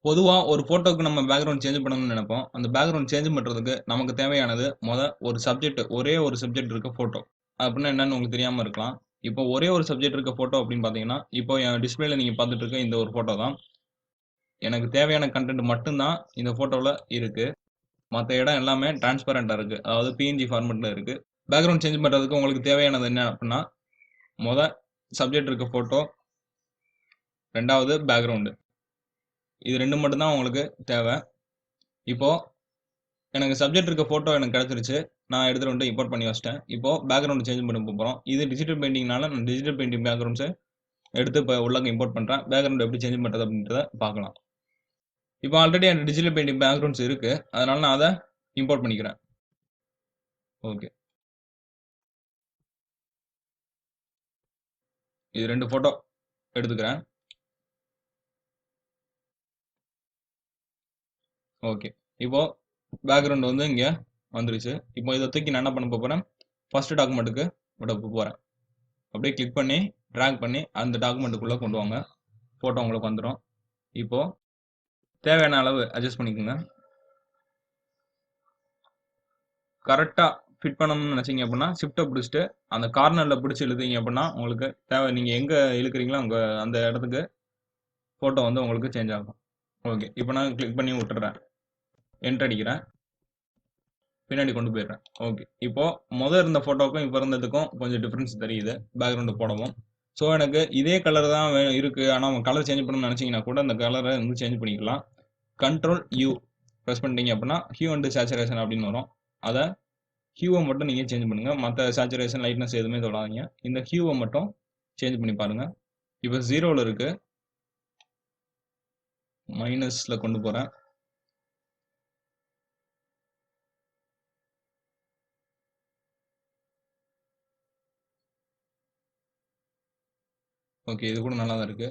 பொதுவா ஒரு ஃபோட்டோக்கு நம்ம பேக்கிரவுண்ட் சேஞ்ச் பண்ணணும்னு நெனைப்போம். அந்த பேக்கிரவுண்ட் சேஞ்ச் பண்றதுக்கு நமக்கு தேவையானது ஒரு சப்ஜெக்ட் ஒரே ஒரு சப்ஜெக்ட் இருக்க ஃபோட்டோ. அப்டின்னா என்னன்னு உங்களுக்கு தெரியாம இருக்கலாம். இப்போ ஒரே ஒரு சப்ஜெக்ட் இருக்க ஃபோட்டோ அப்டின்னு பார்த்தீங்கன்னா, இப்போ என் டிஸ்ப்ளேல நீங்க பார்த்துட்டு இருக்க இந்த ஒரு ஃபோட்டோ தான். எனக்கு தேவையான கன்டென்ட் மட்டும் தான் இந்த ஃபோட்டோல இருக்கு. மத்த இடம் எல்லாமே டிரான்ஸ்பரன்ட்டா இருக்கு. அதாவது பிஎன்ஜி ஃபார்மட்ல இருக்கு. பேக்கிரவுண்ட் சேஞ்ச் பண்றதுக்கு உங்களுக்கு தேவையானது என்ன அப்டின்னா, மொத சப்ஜெக்ட் இருக்க ஃபோட்டோ, 2வது பேக்கிரவுண்ட். இது 2 மட்டும் தான் உங்களுக்கு தேவ. இப்போ எனக்கு சப்ஜெக்ட் இருக்க ஃபோட்டோ எனக்கு கிடைச்சிருச்சு. நான் எடுத்துட்டு வந்துட்டு இம்போர்ட் பண்ணி வச்சுட்டேன். இப்போ பேக்கிரவுண்ட் சேஞ்ச் பண்ண போறோம். இது டிஜிட்டல் பெயிண்டிங்னால நான் டிஜிட்டல் பெயிண்டிங் பேக்கிரவுண்ட்ஸ எடுத்து இப்ப உள்ளங்க இம்போர்ட் பண்றேன். பேக்கிரவுண்ட் எப்படி சேஞ்ச் பண்றது அப்படின்றத பார்க்கலாம். இப்போ ஆல்ரெடி என்ட்ட டிஜிட்டல் பெயிண்டிங் பேக்கிரவுண்ட்ஸ் இருக்கு. அதனால நான் அத இம்போர்ட் பண்ணிக்கிறேன். ஓகே. இது 2 ஃபோட்டோ எடுத்துக்கிறேன். ஓகே. இப்போ பேக்கிரவுண்ட் வந்து இங்க வந்துருச்சு. இப்போ இத தூக்கி நான் என்ன பண்ண போறேன், ஃபர்ஸ்ட் டாக்குமெண்ட்க்கு விட போறேன். அப்படியே கிளிக் பண்ணி, டிராக் பண்ணி அந்த டாக்குமெண்ட்க்குள்ள கொண்டு வாங்க. ஃபோட்டோ உங்களுக்கு வந்துரும். இப்போ தேவையான அளவு அட்ஜஸ்ட் பண்ணிக்கோங்க. கரெக்ட்டா ஃபிட் பண்ணணும்னு நினைச்சீங்க அப்படின்னா, ஷிஃப்ட்ட பிடிச்சுட்டு அந்த கார்னர்ல பிடிச்சு இழுத்தீங்க அப்படின்னா, உங்களுக்கு தேவை நீங்க எங்க இழுக்கிறீங்களோ அங்க அந்த இடத்துக்கு ஃபோட்டோ வந்து உங்களுக்கு சேஞ்ச் ஆகும். ஓகே. இப்போ நான் கிளிக் பண்ணி விட்டுறேன். என்டர் அடிக்கிறேன். பின்னாடி கொண்டு போயிடுறேன். ஓகே. இப்போ இருந்த ஃபோட்டோக்கும் இப்ப இருந்ததுக்கும் கொஞ்சம் டிஃபரன்ஸ் தெரியுது. பேக்கிரவுண்ட் போடவும். ஸோ எனக்கு இதே கலர் தான் இருக்கு. ஆனா கலர் சேஞ்ச் பண்ணணும்னு நினைச்சீங்கன்னா கூட அந்த கலர வந்து சேஞ்ச் பண்ணிக்கலாம். கண்ட்ரோல் யூ பிரஸ் பண்ணிட்டீங்க அப்படின்னா, ஹியூ அண்ட் சேச்சுரேஷன் அப்படின்னு வரும். அத ஹியூவை மட்டும் நீங்க சேஞ்ச் பண்ணுங்க. மத்த சேச்சுரேஷன், லைட்னஸ் எதுவுமே தொடாதீங்க. இந்த ஹியூவை மட்டும் சேஞ்ச் பண்ணி பாருங்க. இப்போ 0ல இருக்கு. மைனஸ்ல கொண்டு போறேன். ஓகே. இது கூட நல்லா தான் இருக்கு.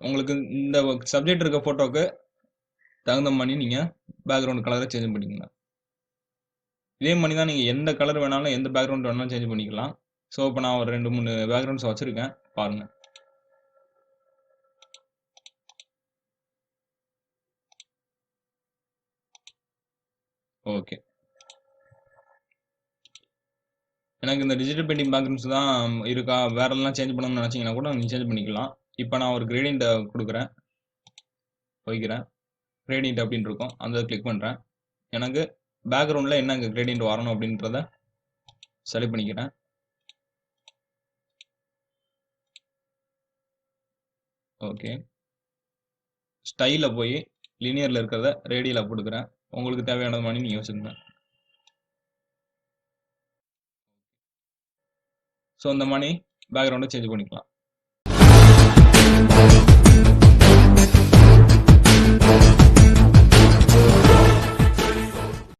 உங்களுக்கு இந்த சப்ஜெக்ட் இருக்க ஃபோட்டோக்கு தகுந்த மாரி நீங்க பேக்கிரவுண்ட் கலர சேஞ்ச் பண்ணிக்கங்க. இதே மாரி தான் நீங்க எந்த கலர் வேணாலும், எந்த பேக்கிரவுண்ட் வேணாலும் சேஞ்ச் பண்ணிக்கலாம். ஸோ, இப்ப நான் ஒரு 2, 3 பேக்கிரவுண்ட்ஸ் வச்சிருக்கேன். பாருங்க. ஓகே. எனக்கு இந்த டிஜிட்டல் பெயிண்டிங் பேக்கிரவுண்ட்ஸ் தான் இருக்கா, வேற எல்லாம் சேஞ்ச் பண்ணணும்னு நினைச்சீங்கன்னா கூட நீங்க சேஞ்ச் பண்ணிக்கலாம். இப்ப நான் ஒரு கிரேடியன்ட் குடுக்குறேன். வைக்கிறேன். கிரேடியன்ட் அப்படின்னு இருக்கும். அந்த கிளிக் பண்றேன். எனக்கு பேக்கிரவுண்ட்ல என்ன கிரேடியன்ட் வரணும் அப்படின்றத செலக்ட் பண்ணிக்கிறேன். ஓகே. ஸ்டைல்ல போய் லினியர்ல இருக்கிறத ரேடியலா போட்டுக்கிறேன். உங்களுக்கு தேவையானது மாரி நீங்க வச்சுக்கங்க. ஸோ இந்த மாரி பேக்கிரவுண்ட சேஞ்ச் பண்ணிக்கலாம்.